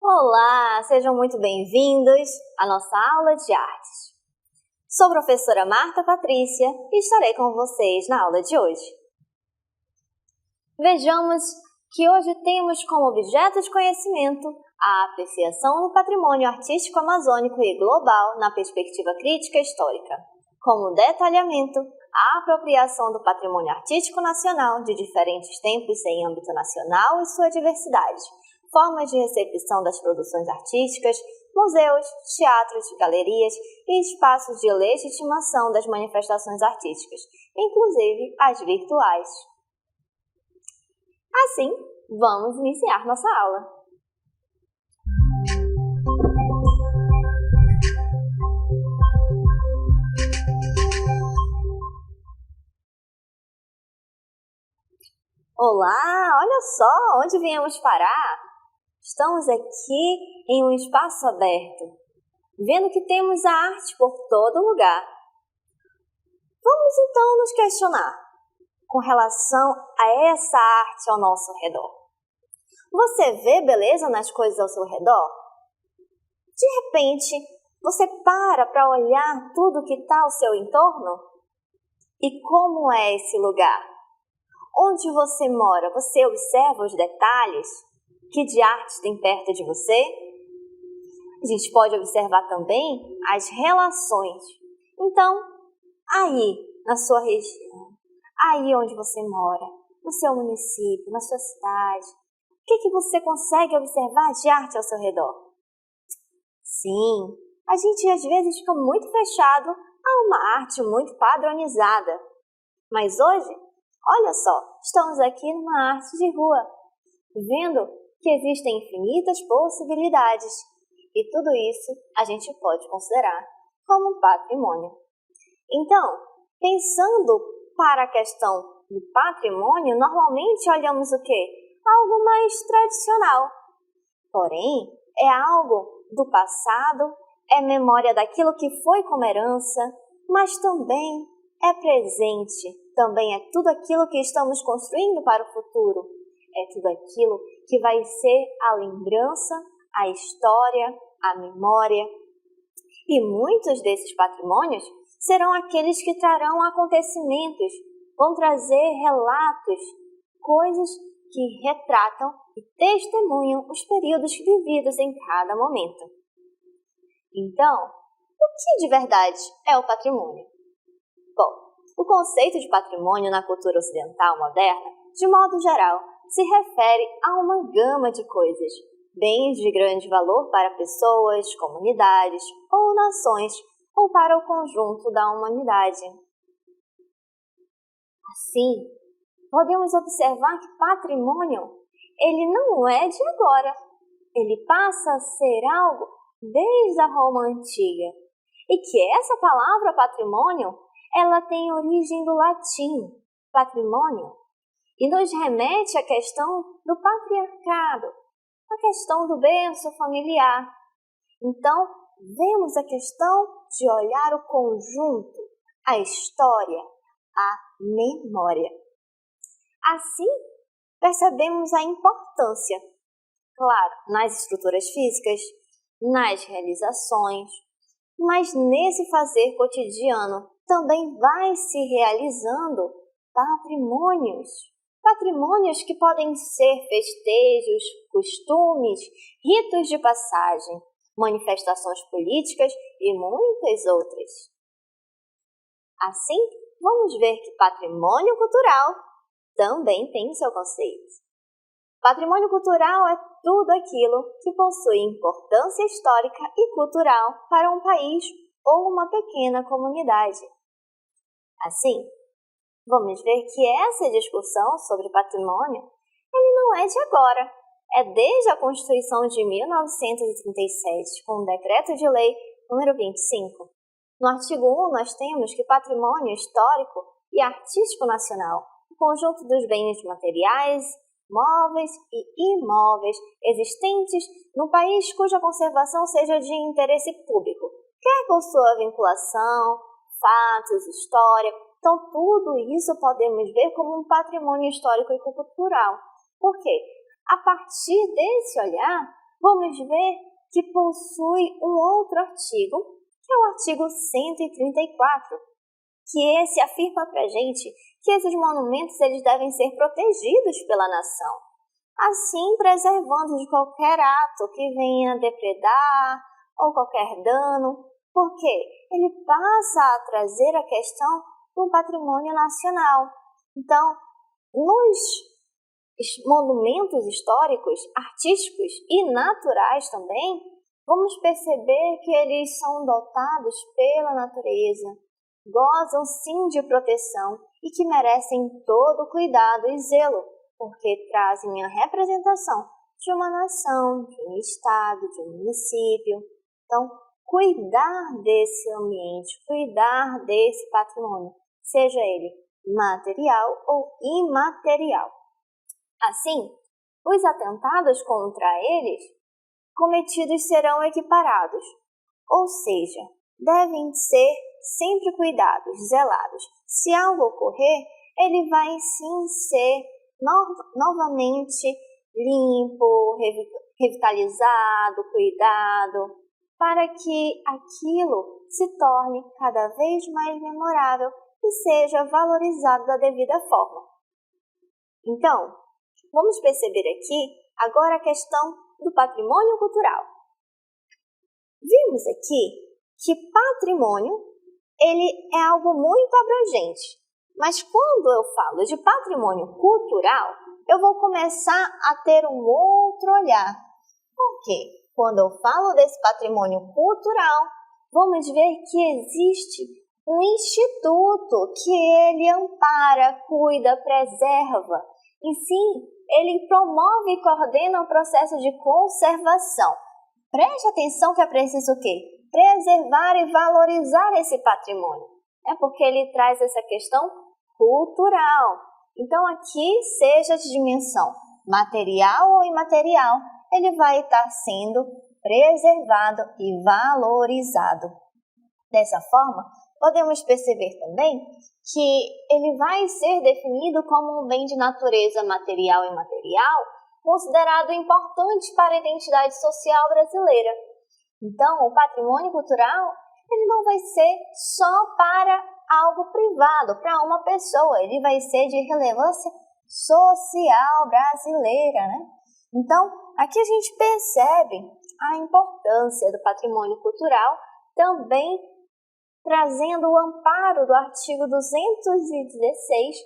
Olá, sejam muito bem-vindos à nossa aula de artes. Sou a professora Marta Patrícia e estarei com vocês na aula de hoje. Vejamos que hoje temos como objeto de conhecimento a apreciação do patrimônio artístico amazônico e global na perspectiva crítica histórica, como detalhamento a apropriação do patrimônio artístico nacional de diferentes tempos em âmbito nacional e sua diversidade, formas de recepção das produções artísticas, museus, teatros, galerias e espaços de legitimação das manifestações artísticas, inclusive as virtuais. Assim, vamos iniciar nossa aula. Olá, olha só onde viemos parar! Estamos aqui em um espaço aberto, vendo que temos a arte por todo lugar. Vamos então nos questionar com relação a essa arte ao nosso redor. Você vê beleza nas coisas ao seu redor? De repente, você para olhar tudo que está ao seu entorno? E como é esse lugar? Onde você mora, você observa os detalhes? Que de arte tem perto de você? A gente pode observar também as relações. Então, aí na sua região, aí onde você mora, no seu município, na sua cidade, o que você consegue observar de arte ao seu redor? Sim, a gente às vezes fica muito fechado a uma arte muito padronizada. Mas hoje, olha só, estamos aqui numa arte de rua, vendo que existem infinitas possibilidades e tudo isso a gente pode considerar como um patrimônio. Então, pensando para a questão do patrimônio, normalmente olhamos o quê? Algo mais tradicional. Porém, é algo do passado, é memória daquilo que foi como herança, mas também é presente, também é tudo aquilo que estamos construindo para o futuro. É tudo aquilo que vai ser a lembrança, a história, a memória. E muitos desses patrimônios serão aqueles que trarão acontecimentos, vão trazer relatos, coisas que retratam e testemunham os períodos vividos em cada momento. Então, o que de verdade é o patrimônio? Bom, o conceito de patrimônio na cultura ocidental moderna, de modo geral, se refere a uma gama de coisas, bens de grande valor para pessoas, comunidades ou nações, ou para o conjunto da humanidade. Assim, podemos observar que patrimônio, ele não é de agora, ele passa a ser algo desde a Roma Antiga, e que essa palavra patrimônio, ela tem origem do latim, patrimônio, e nos remete à questão do patriarcado, à questão do berço familiar. Então, vemos a questão de olhar o conjunto, a história, a memória. Assim, percebemos a importância, claro, nas estruturas físicas, nas realizações, mas nesse fazer cotidiano também vai se realizando patrimônios que podem ser festejos, costumes, ritos de passagem, manifestações políticas e muitas outras. Assim, vamos ver que patrimônio cultural também tem seu conceito. Patrimônio cultural é tudo aquilo que possui importância histórica e cultural para um país ou uma pequena comunidade. Assim, vamos ver que essa discussão sobre patrimônio, ele não é de agora, é desde a Constituição de 1937, com o Decreto de Lei número 25. No artigo 1, nós temos que patrimônio histórico e artístico nacional, o conjunto dos bens materiais, móveis e imóveis existentes no país cuja conservação seja de interesse público, quer por sua vinculação, fatos, história. Então, tudo isso podemos ver como um patrimônio histórico e cultural. Por quê? A partir desse olhar, vamos ver que possui um outro artigo, que é o artigo 134, que esse afirma para a gente que esses monumentos eles devem ser protegidos pela nação, assim preservando de qualquer ato que venha depredar ou qualquer dano, porque ele passa a trazer a questão do patrimônio nacional. Então, nos monumentos históricos, artísticos e naturais também, vamos perceber que eles são dotados pela natureza, gozam sim de proteção e que merecem todo cuidado e zelo, porque trazem a representação de uma nação, de um estado, de um município. Então, cuidar desse ambiente, cuidar desse patrimônio, seja ele material ou imaterial. Assim, os atentados contra eles cometidos serão equiparados, ou seja, devem ser sempre cuidados, zelados. Se algo ocorrer, ele vai sim ser novamente limpo, revitalizado, cuidado, para que aquilo se torne cada vez mais memorável e seja valorizado da devida forma. Então, vamos perceber aqui agora a questão do patrimônio cultural. Vimos aqui que patrimônio ele é algo muito abrangente, mas quando eu falo de patrimônio cultural, eu vou começar a ter um outro olhar. Por quê? Quando eu falo desse patrimônio cultural, vamos ver que existe um instituto que ele ampara, cuida, preserva. E sim, ele promove e coordena o processo de conservação. Preste atenção que é preciso o quê? Preservar e valorizar esse patrimônio. É porque ele traz essa questão cultural. Então, aqui, seja de dimensão material ou imaterial, ele vai estar sendo preservado e valorizado. Dessa forma, podemos perceber também que ele vai ser definido como um bem de natureza material e imaterial, considerado importante para a identidade social brasileira. Então, o patrimônio cultural ele não vai ser só para algo privado, para uma pessoa, ele vai ser de relevância social brasileira, né? Então, aqui a gente percebe a importância do patrimônio cultural, também trazendo o amparo do artigo 216,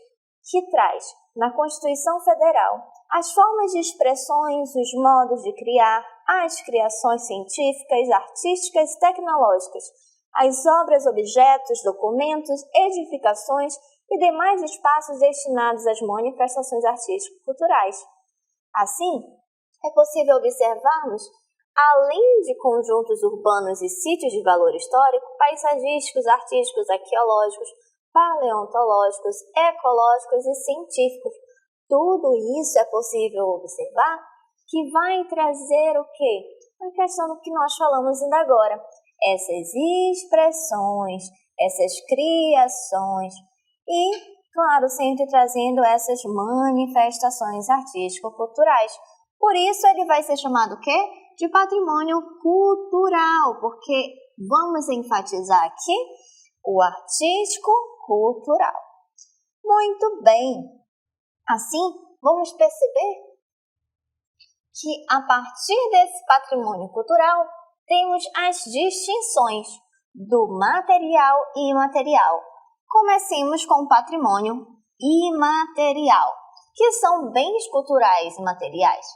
que traz, na Constituição Federal, as formas de expressões, os modos de criar, as criações científicas, artísticas e tecnológicas, as obras, objetos, documentos, edificações e demais espaços destinados às manifestações artístico-culturais. Assim, é possível observarmos, além de conjuntos urbanos e sítios de valor histórico, paisagísticos, artísticos, arqueológicos, paleontológicos, ecológicos e científicos. Tudo isso é possível observar que vai trazer o quê? A questão do que nós falamos ainda agora. Essas expressões, essas criações e, claro, sempre trazendo essas manifestações artístico-culturais. Por isso ele vai ser chamado o quê? De patrimônio cultural, porque vamos enfatizar aqui o artístico-cultural. Muito bem. Assim, vamos perceber que a partir desse patrimônio cultural temos as distinções do material e imaterial. Comecemos com o patrimônio imaterial, que são bens culturais e materiais.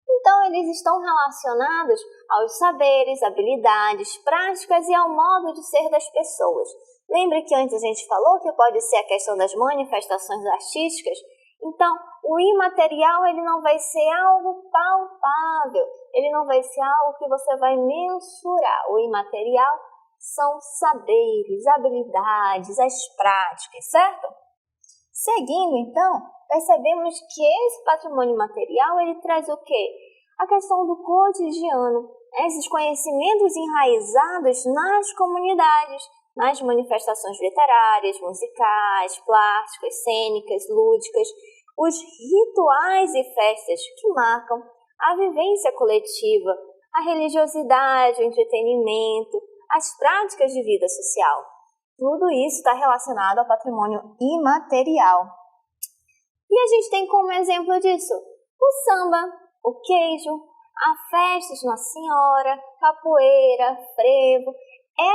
Então, eles estão relacionados aos saberes, habilidades, práticas e ao modo de ser das pessoas. Lembre que antes a gente falou que pode ser a questão das manifestações artísticas. Então, o imaterial ele não vai ser algo palpável, ele não vai ser algo que você vai mensurar. O imaterial são saberes, habilidades, as práticas, certo? Seguindo, então, percebemos que esse patrimônio material, ele traz o quê? A questão do cotidiano, esses conhecimentos enraizados nas comunidades, nas manifestações literárias, musicais, plásticas, cênicas, lúdicas, os rituais e festas que marcam a vivência coletiva, a religiosidade, o entretenimento, as práticas de vida social. Tudo isso está relacionado ao patrimônio imaterial. E a gente tem como exemplo disso o samba, o queijo, a festa de Nossa Senhora, capoeira, frevo,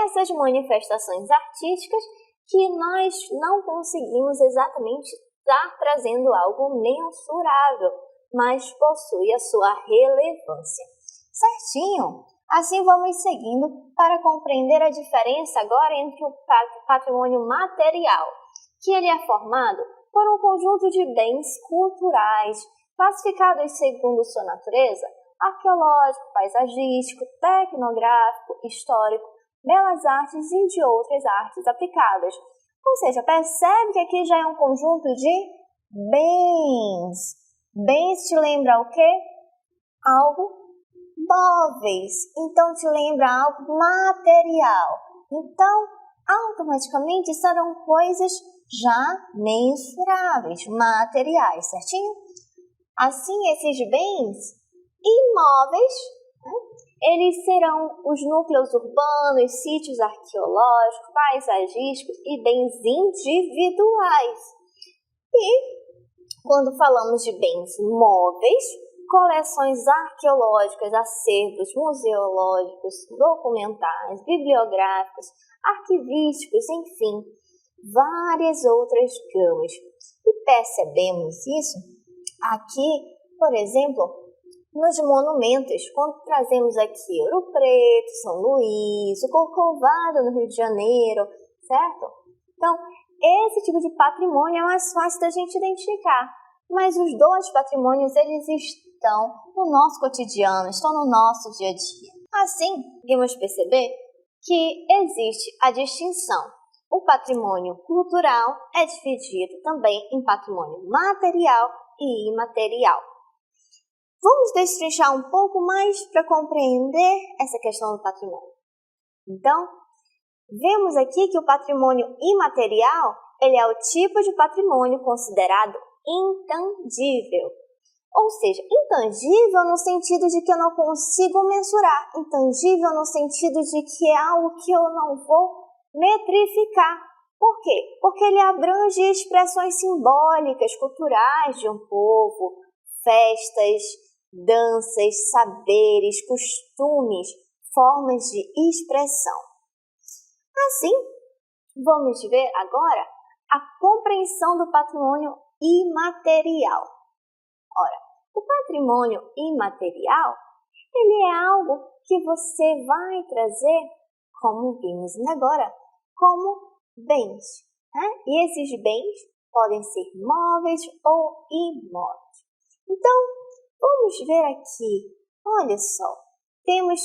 essas manifestações artísticas que nós não conseguimos exatamente estar trazendo algo mensurável, mas possui a sua relevância. Certinho? Assim vamos seguindo para compreender a diferença agora entre o patrimônio material, que ele é formado por um conjunto de bens culturais, classificados segundo sua natureza, arqueológico, paisagístico, tecnográfico, histórico, belas artes e de outras artes aplicadas. Ou seja, percebe que aqui já é um conjunto de bens. Bens te lembra o quê? Algo móveis. Então te lembra algo material. Então, automaticamente serão coisas já mensuráveis, materiais, certinho? Assim, esses bens imóveis, eles serão os núcleos urbanos, sítios arqueológicos, paisagísticos e bens individuais. E, quando falamos de bens móveis, coleções arqueológicas, acervos museológicos, documentais, bibliográficos, arquivísticos, enfim, várias outras gamas. E percebemos isso aqui, por exemplo, nos monumentos, quando trazemos aqui Ouro Preto, São Luís, o Corcovado no Rio de Janeiro, certo? Então, esse tipo de patrimônio é mais fácil da gente identificar, mas os dois patrimônios, eles estão no nosso cotidiano, estão no nosso dia a dia. Assim, podemos perceber que existe a distinção. O patrimônio cultural é dividido também em patrimônio material e imaterial. Vamos destrinchar um pouco mais para compreender essa questão do patrimônio. Então, vemos aqui que o patrimônio imaterial, ele é o tipo de patrimônio considerado intangível. Ou seja, intangível no sentido de que eu não consigo mensurar, intangível no sentido de que é algo que eu não vou metrificar. Por quê? Porque ele abrange expressões simbólicas, culturais de um povo, festas, danças, saberes, costumes, formas de expressão. Assim, vamos ver agora a compreensão do patrimônio imaterial. Ora, o patrimônio imaterial, ele é algo que você vai trazer, como vimos agora, como bens. E esses bens podem ser móveis ou imóveis. Então, vamos ver aqui, olha só, temos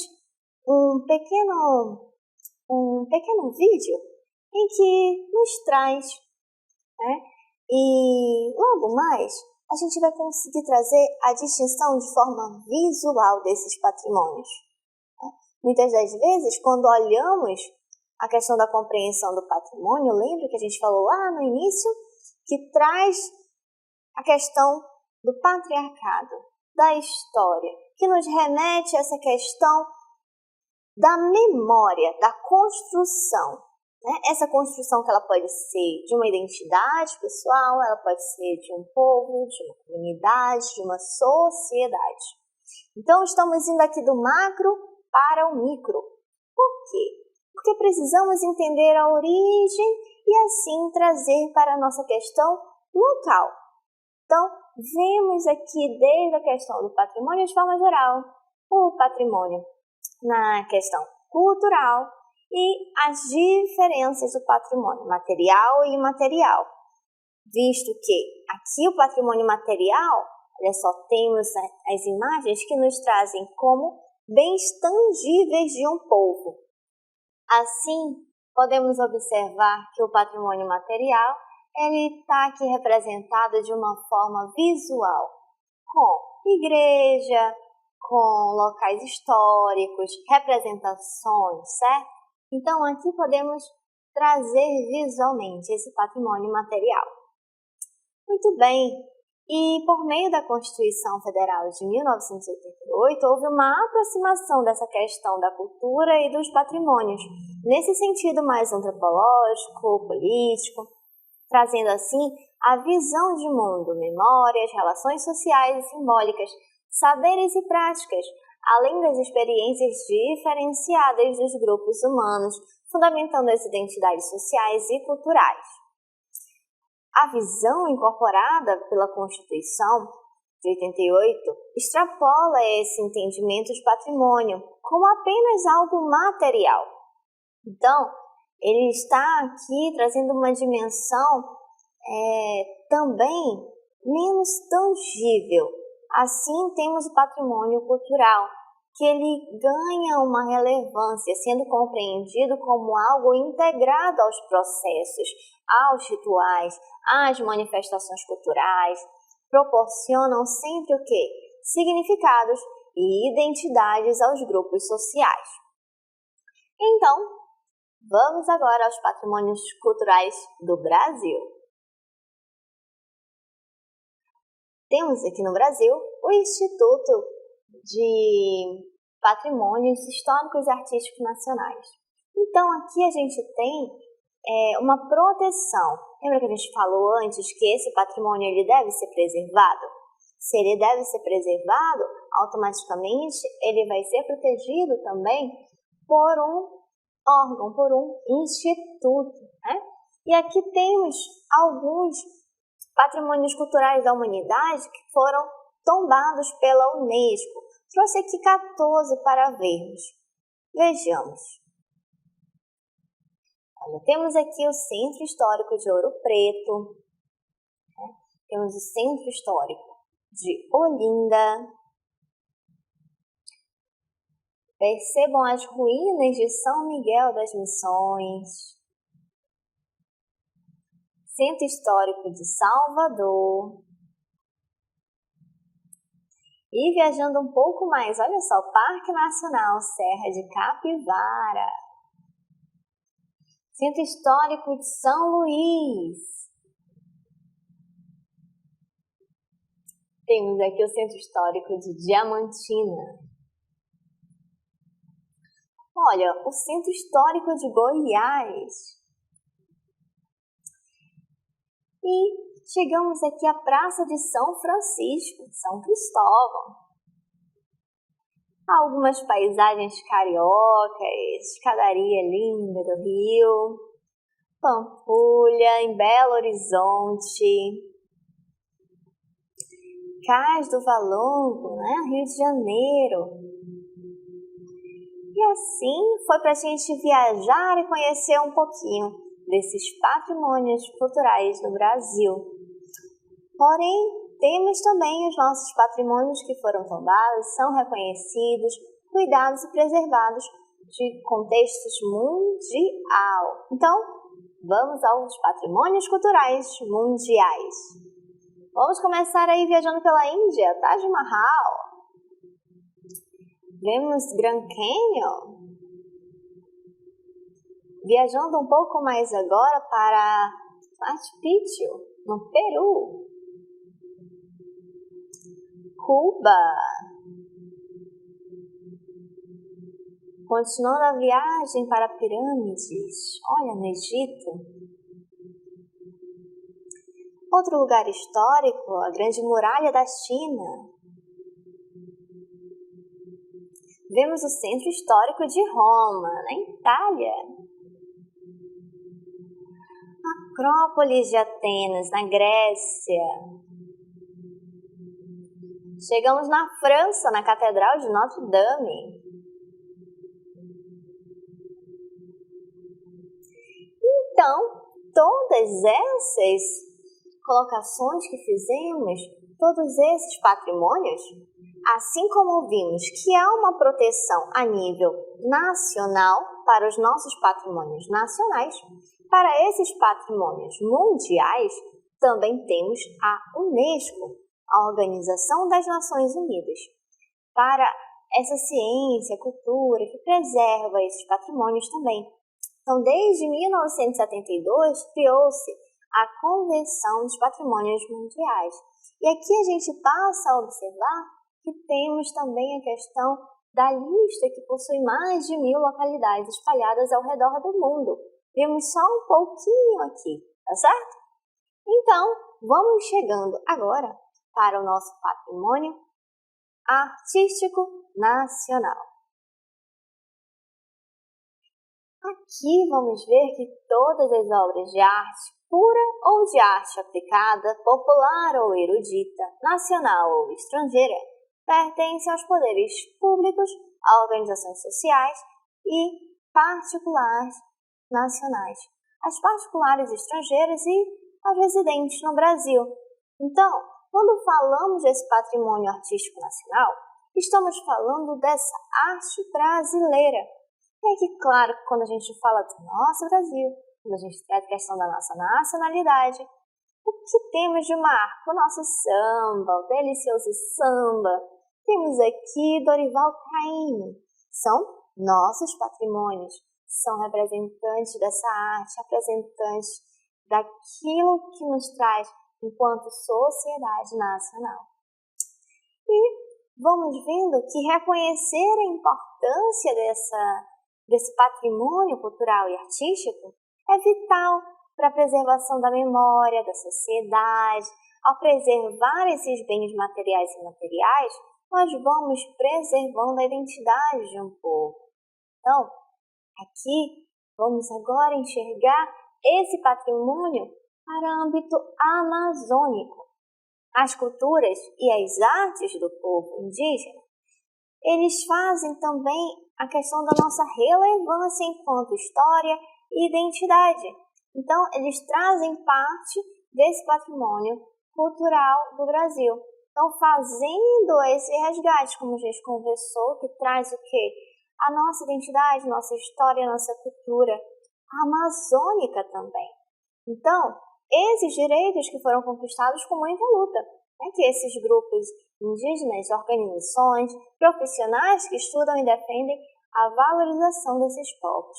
um pequeno vídeo em que nos traz, e logo mais a gente vai conseguir trazer a distinção de forma visual desses patrimônios. Muitas das vezes, quando olhamos a questão da compreensão do patrimônio, lembra que a gente falou lá no início, que traz a questão do patriarcado, da história, que nos remete a essa questão da memória, da construção. Essa construção que ela pode ser de uma identidade pessoal, ela pode ser de um povo, de uma comunidade, de uma sociedade. Então, estamos indo aqui do macro para o micro. Por quê? Porque precisamos entender a origem e assim trazer para a nossa questão local. Então, vemos aqui desde a questão do patrimônio de forma geral, o patrimônio na questão cultural e as diferenças do patrimônio material e imaterial. Visto que aqui o patrimônio material, olha só, temos as imagens que nos trazem como bens tangíveis de um povo. Assim, podemos observar que o patrimônio material, ele está aqui representado de uma forma visual, com igreja, com locais históricos, representações, certo? Então, aqui podemos trazer visualmente esse patrimônio material. Muito bem, e por meio da Constituição Federal de 1988, houve uma aproximação dessa questão da cultura e dos patrimônios, nesse sentido mais antropológico, político, trazendo assim a visão de mundo, memórias, relações sociais e simbólicas, saberes e práticas, além das experiências diferenciadas dos grupos humanos, fundamentando as identidades sociais e culturais. A visão incorporada pela Constituição de 88 extrapola esse entendimento de patrimônio como apenas algo material. Então, ele está aqui trazendo uma dimensão também menos tangível. Assim, temos o patrimônio cultural, que ele ganha uma relevância, sendo compreendido como algo integrado aos processos, aos rituais, às manifestações culturais, proporcionam sempre o quê? Significados e identidades aos grupos sociais. Então, vamos agora aos patrimônios culturais do Brasil. Temos aqui no Brasil o Instituto de Patrimônios Históricos e Artísticos Nacionais. Então, aqui a gente tem uma proteção. Lembra que a gente falou antes que esse patrimônio ele deve ser preservado? Se ele deve ser preservado, automaticamente ele vai ser protegido também por um órgão, por um instituto, né? E aqui temos alguns patrimônios culturais da humanidade que foram tombados pela Unesco. Trouxe aqui 14 para vermos. Vejamos. Olha, temos aqui o Centro Histórico de Ouro Preto. Né? Temos o Centro Histórico de Olinda. Percebam as ruínas de São Miguel das Missões. Centro Histórico de Salvador. E viajando um pouco mais, olha só, Parque Nacional Serra de Capivara. Centro Histórico de São Luís. Temos aqui o Centro Histórico de Diamantina. Olha, o Centro Histórico de Goiás. E chegamos aqui à Praça de São Francisco, São Cristóvão. Algumas paisagens cariocas, escadaria linda do Rio, Pampulha, em Belo Horizonte, Cais do Valongo, né? Rio de Janeiro. E assim foi para a gente viajar e conhecer um pouquinho desses patrimônios culturais no Brasil. Porém, temos também os nossos patrimônios que foram tombados, são reconhecidos, cuidados e preservados de contextos mundial. Então, vamos aos patrimônios culturais mundiais. Vamos começar aí viajando pela Índia, Taj Mahal. Vemos Grand Canyon. Viajando um pouco mais agora para Machu Picchu, no Peru. Cuba. Continuando a viagem para pirâmides, olha, no Egito. Outro lugar histórico, a Grande Muralha da China. Vemos o Centro Histórico de Roma, na Itália. Acrópolis de Atenas, na Grécia. Chegamos na França, na Catedral de Notre Dame. Então, todas essas colocações que fizemos, todos esses patrimônios, assim como vimos que há uma proteção a nível nacional para os nossos patrimônios nacionais, Para esses patrimônios mundiais, também temos a Unesco, a Organização das Nações Unidas, para essa ciência, cultura que preserva esses patrimônios também. Então, desde 1972, criou-se a Convenção dos Patrimônios Mundiais. E aqui a gente passa a observar que temos também a questão da lista que possui mais de 1.000 localidades espalhadas ao redor do mundo. Vimos só um pouquinho aqui, tá certo? Então, vamos chegando agora para o nosso patrimônio artístico nacional. Aqui vamos ver que todas as obras de arte pura ou de arte aplicada, popular ou erudita, nacional ou estrangeira, pertencem aos poderes públicos, a organizações sociais e particulares nacionais, as particulares estrangeiras e as residentes no Brasil. Então, quando falamos desse patrimônio artístico nacional, estamos falando dessa arte brasileira. E aqui, claro, quando a gente fala do nosso Brasil, quando a gente trata a questão da nossa nacionalidade, o que temos de marco? O nosso samba, o delicioso samba. Temos aqui Dorival Caymmi. São nossos patrimônios, são representantes dessa arte, representantes daquilo que nos traz enquanto sociedade nacional. E vamos vendo que reconhecer a importância desse patrimônio cultural e artístico é vital para a preservação da memória, da sociedade. Ao preservar esses bens materiais e imateriais, nós vamos preservando a identidade de um povo. Então, aqui vamos agora enxergar esse patrimônio para âmbito amazônico. As culturas e as artes do povo indígena, eles fazem também a questão da nossa relevância enquanto história e identidade. Então, eles trazem parte desse patrimônio cultural do Brasil. Então, fazendo esse resgate, como a gente conversou, que traz o quê? A nossa identidade, nossa história, nossa cultura amazônica também. Então, esses direitos que foram conquistados com muita luta, que esses grupos indígenas, organizações, profissionais que estudam e defendem a valorização desses povos.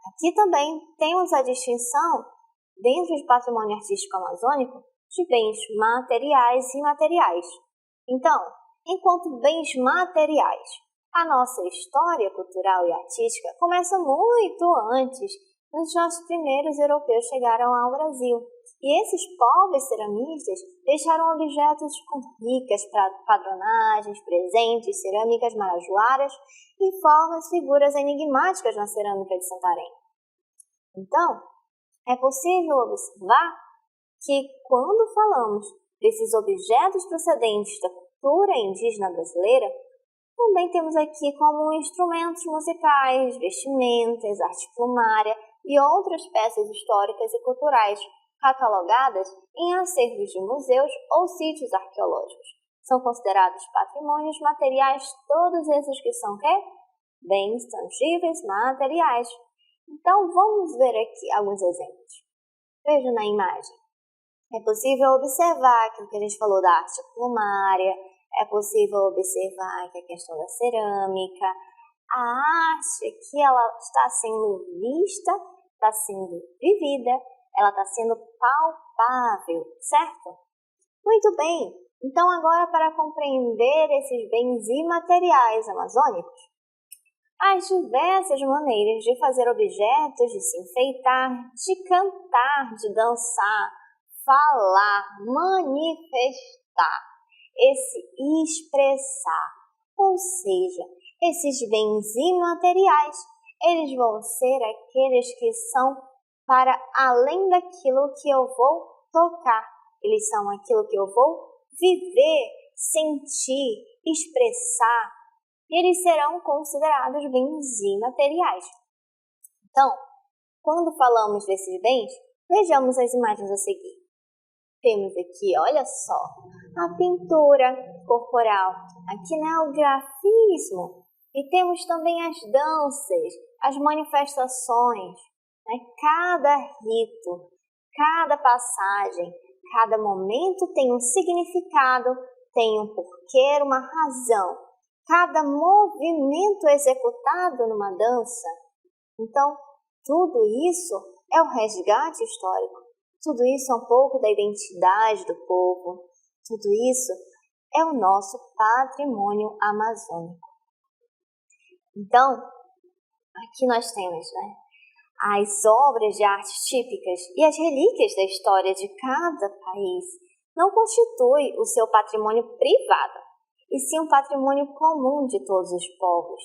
Aqui também temos a distinção, dentro do patrimônio artístico amazônico, de bens materiais e imateriais. Então, enquanto bens materiais, a nossa história cultural e artística começa muito antes dos nossos primeiros europeus chegaram ao Brasil. E esses povos ceramistas deixaram objetos com ricas padronagens, presentes, cerâmicas marajoaras e formas, figuras enigmáticas na cerâmica de Santarém. Então, é possível observar que quando falamos desses objetos procedentes da cultura indígena brasileira, também temos aqui como instrumentos musicais, vestimentas, arte plumária e outras peças históricas e culturais catalogadas em acervos de museus ou sítios arqueológicos. São considerados patrimônios materiais todos esses que são quê? Bens tangíveis materiais. Então, vamos ver aqui alguns exemplos. Veja na imagem. É possível observar aquilo que a gente falou da arte plumária, é possível observar aqui a questão da cerâmica. A arte aqui ela está sendo vista, está sendo vivida, ela está sendo palpável, certo? Muito bem, então agora para compreender esses bens imateriais amazônicos, as diversas maneiras de fazer objetos, de se enfeitar, de cantar, de dançar, falar, manifestar, esse expressar, ou seja, esses bens imateriais, eles vão ser aqueles que são para além daquilo que eu vou tocar, eles são aquilo que eu vou viver, sentir, expressar, e eles serão considerados bens imateriais. Então, quando falamos desses bens, vejamos as imagens a seguir. Temos aqui, olha só, a pintura corporal, aqui o grafismo, e temos também as danças, as manifestações, né? Cada rito, cada passagem, cada momento tem um significado, tem um porquê, uma razão. Cada movimento executado numa dança. Então, tudo isso é um resgate histórico. Tudo isso é um pouco da identidade do povo. Tudo isso é o nosso patrimônio amazônico. Então, aqui nós temos, né, as obras de arte típicas e as relíquias da história de cada país não constituem o seu patrimônio privado, e sim um patrimônio comum de todos os povos.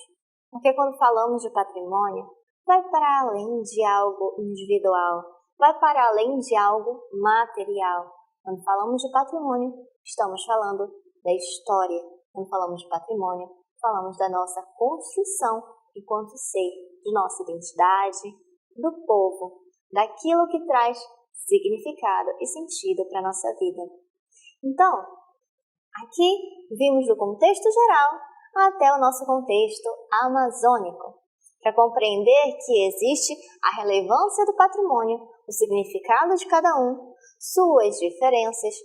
Porque quando falamos de patrimônio, vai para além de algo individual, vai para além de algo material. Quando falamos de patrimônio, estamos falando da história. Quando falamos de patrimônio, falamos da nossa construção enquanto ser, de nossa identidade, do povo, daquilo que traz significado e sentido para a nossa vida. Então, aqui vimos do contexto geral até o nosso contexto amazônico, para compreender que existe a relevância do patrimônio, o significado de cada um, suas diferenças,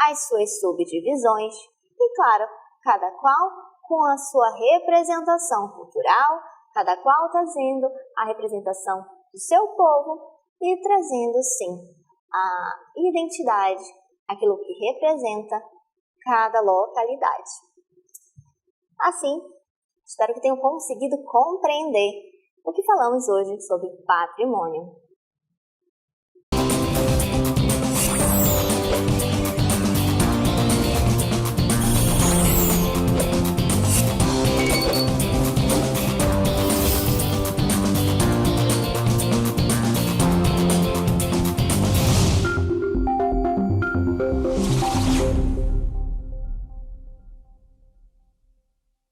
as suas subdivisões e, claro, cada qual com a sua representação cultural, cada qual trazendo a representação do seu povo e trazendo, sim, a identidade, aquilo que representa cada localidade. Assim, espero que tenham conseguido compreender o que falamos hoje sobre patrimônio.